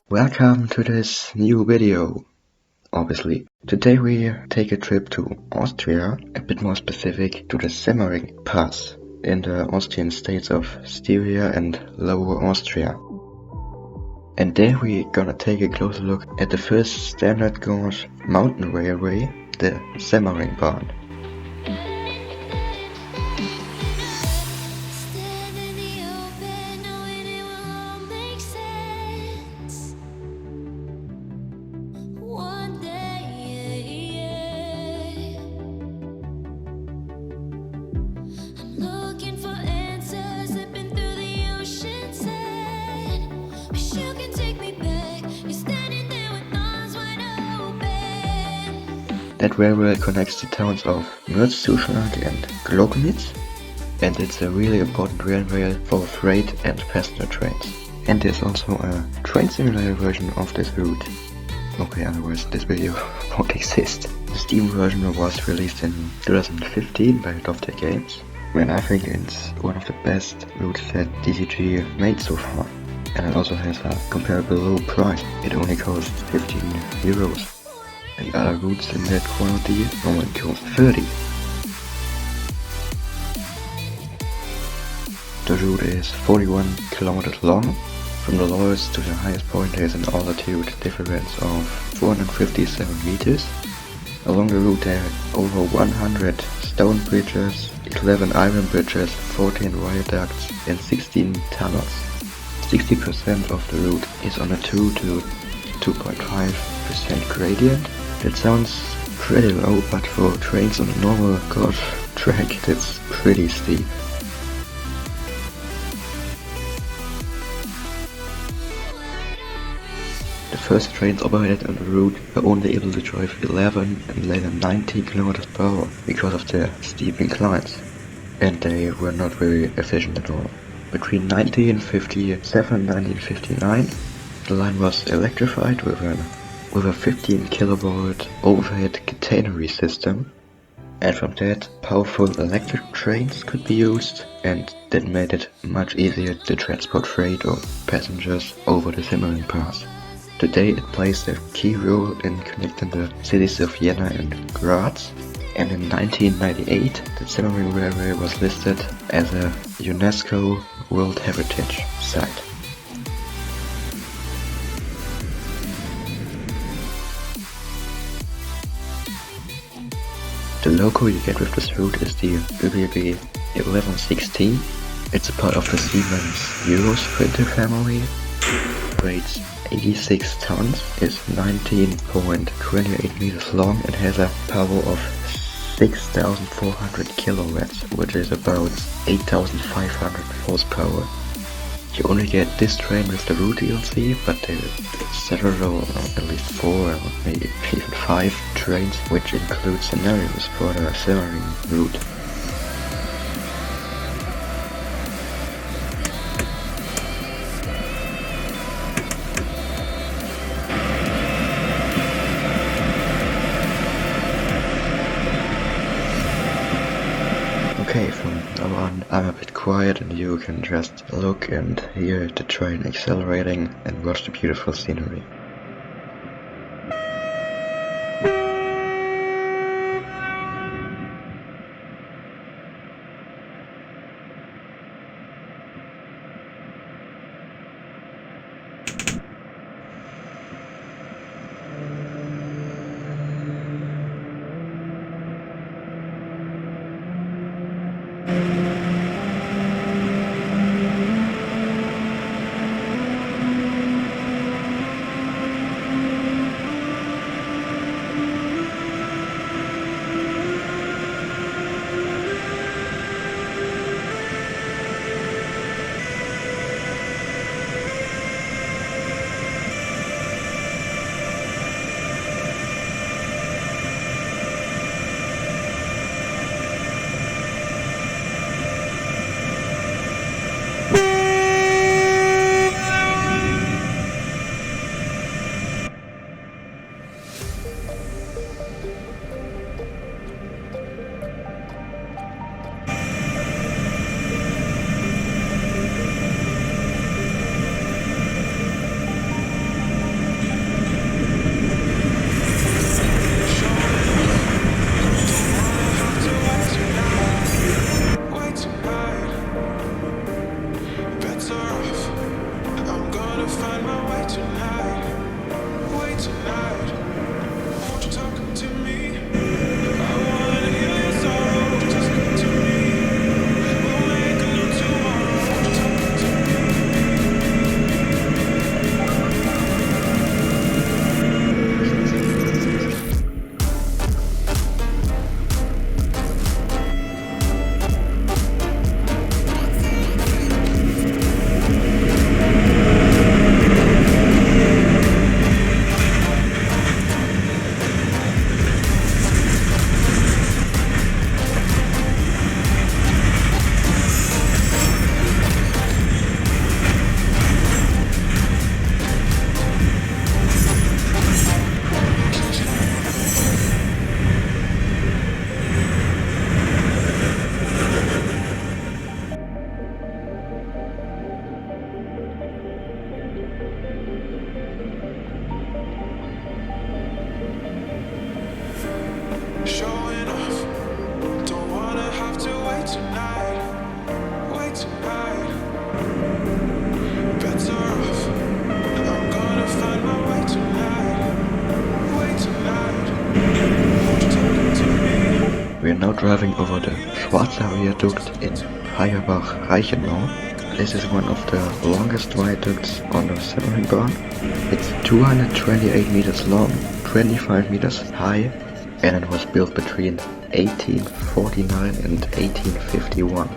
Welcome to this new video, obviously. Today we take a trip to Austria, a bit more specific to the Semmering Pass in the Austrian states of Styria and Lower Austria. And there we gonna take a closer look at the first standard gauge mountain railway, the Semmeringbahn. That railway connects the towns of Mürzzuschlag and Gloggnitz, and it's a really important railway for freight and passenger trains. And there's also a train simulator version of this route. Okay, otherwise this video won't exist. The Steam version was released in 2015 by Baltic games, and I think it's one of the best routes that DCG made so far. And it also has a comparable low price. It only costs 15 euros. The other routes in that quality normally cost 30. The route is 41 kilometers long. From the lowest to the highest point there is an altitude difference of 457 meters. Along the route there are over 100 stone bridges, 11 iron bridges, 14 viaducts and 16 tunnels. 60% of the route is on a 2 to 2.5% gradient. That sounds pretty low, but for trains on a normal gauge track that's pretty steep. The first trains operated on the route were only able to drive 11 and later 19 km per hour because of the steep inclines, and they were not very efficient at all. Between 1957 and 1959, the line was electrified with a 15 kilovolt overhead catenary system, and from that powerful electric trains could be used, and that made it much easier to transport freight or passengers over the Semmering Pass. Today it plays a key role in connecting the cities of Vienna and Graz, and in 1998 the Semmering Railway was listed as a UNESCO World Heritage Site. The logo you get with this route is the ÖBB 1116. It's a part of the Siemens Euro Sprinter family. Weighs 86 tons, is 19.28 meters long and has a power of 6,400 kilowatts, which is about 8,500 horsepower. You only get this train with the route DLC, but there are several, at least 4 or maybe even 5 trains which include scenarios for the Semmering route. Okay, from now on I'm a bit quiet and you can just look and hear the train accelerating and watch the beautiful scenery. We are now driving over the Schwarzer Viaduct in Feuerbach-Reichenau. This is one of the longest viaducts on the Semmeringbahn. It's 228 meters long, 25 meters high, and it was built between 1849 and 1851.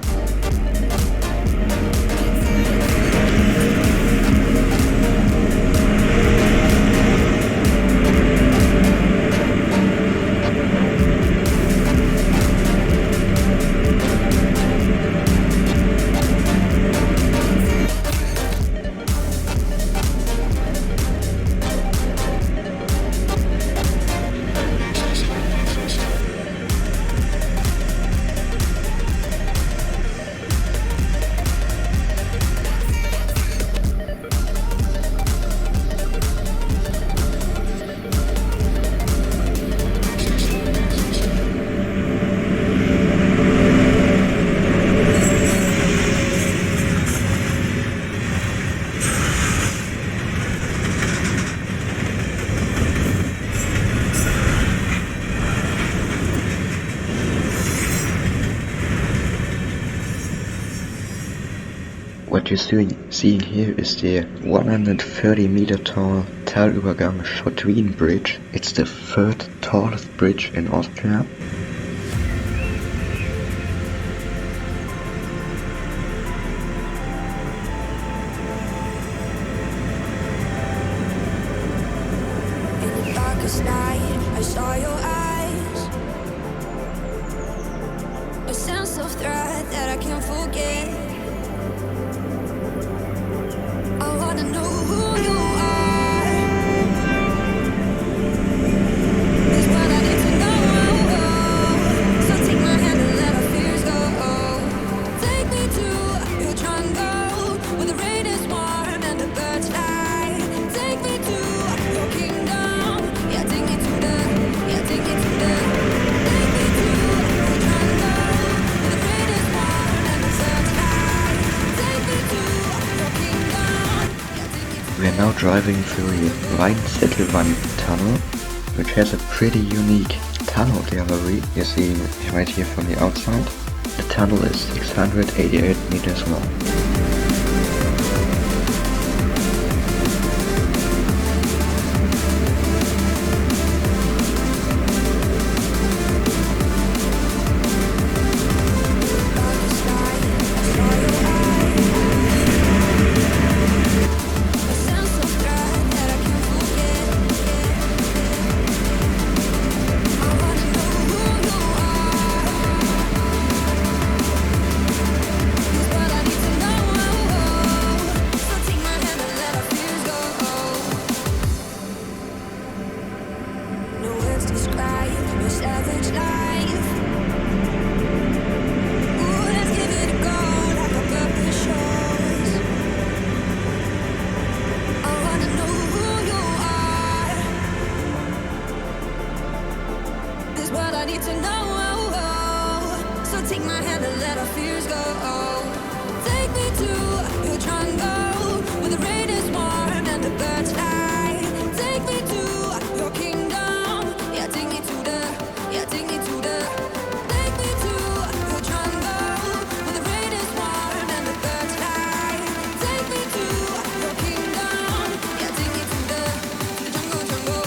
What you're seeing here is the 130 meter tall Talübergang Schottwien Bridge. It's the third tallest bridge in Austria. In the darkest night, I saw your eyes. A sense of threat that I can't forget. I wanna know who you are. It's what I need to know. So take my hand and let our fears go. Take me to your jungle where the rain is warm and the birds fly. Take me to your kingdom. Yeah, take me to the. Yeah, take me to the. Take me to your jungle where the rain is warm and the birds fly. Take me to your kingdom. We are now driving through the Rhein-Zettelwand tunnel, which has a pretty unique tunnel gallery you see right here from the outside. The tunnel is 688 meters long. Take my hand and let our fears go. Take me to your jungle where the rain is warm and the birds fly. Take me to your kingdom. Yeah, take me to the. Yeah, take me to the. Take me to your jungle where the rain is warm and the birds fly. Take me to your kingdom. Yeah, take me to the jungle, jungle.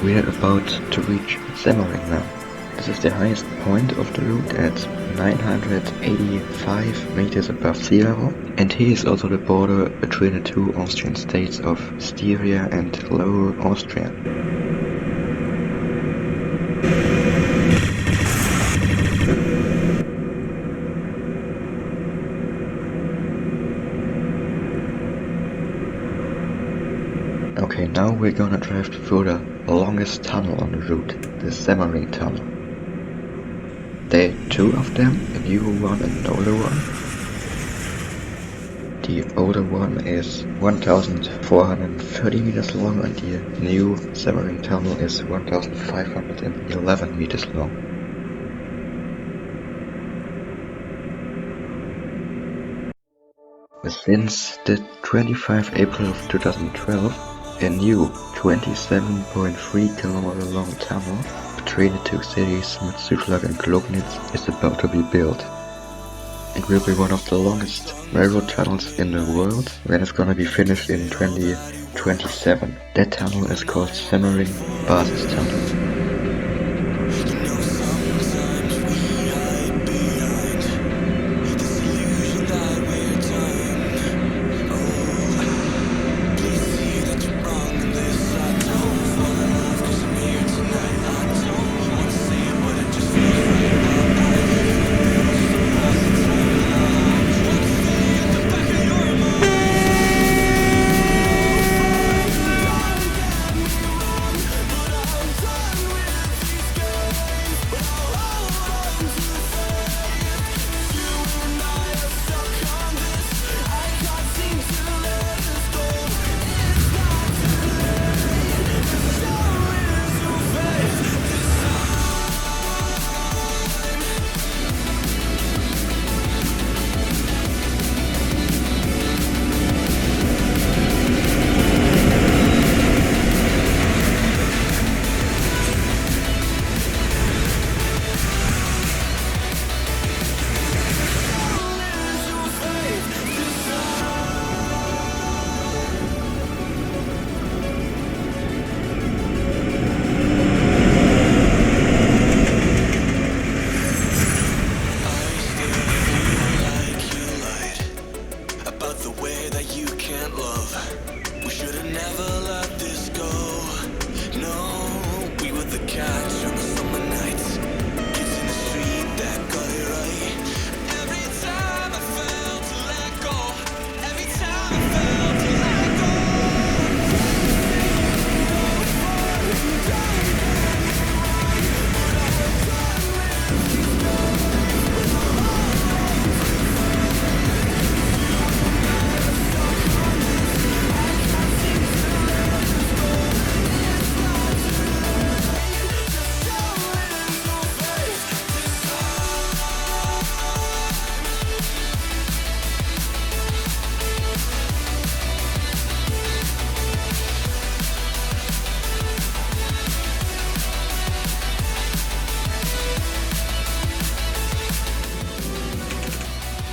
We are about to reach Semmering now. This is the highest point of the route at 985 meters above sea level, and here is also the border between the two Austrian states of Styria and Lower Austria. Okay, now we're gonna drive through the longest tunnel on the route, the Semmering tunnel. There are two of them, a newer one and an older one. The older one is 1,430 meters long and the new Semmering tunnel is 1,511 meters long. Since the 25 April of 2012, a new 27.3 kilometer long tunnel between the two cities, Südschlag and Gloggnitz, is about to be built. It will be one of the longest railroad tunnels in the world when it's gonna be finished in 2027. That tunnel is called Semmeringbahn tunnel.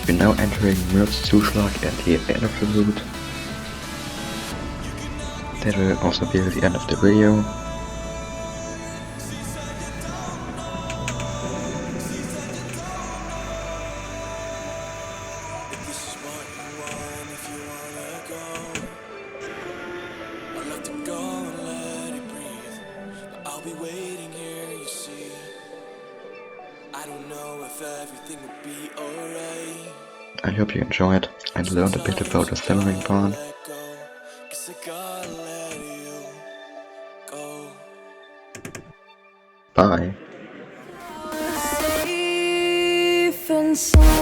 We're now entering Zuschlag at the end of the route. That will also be the end of the video. I'll be waiting here, you see. I don't know if everything will be alright. I hope you enjoyed and learned a bit about the Semmeringbahn. Bye. Safe and sound.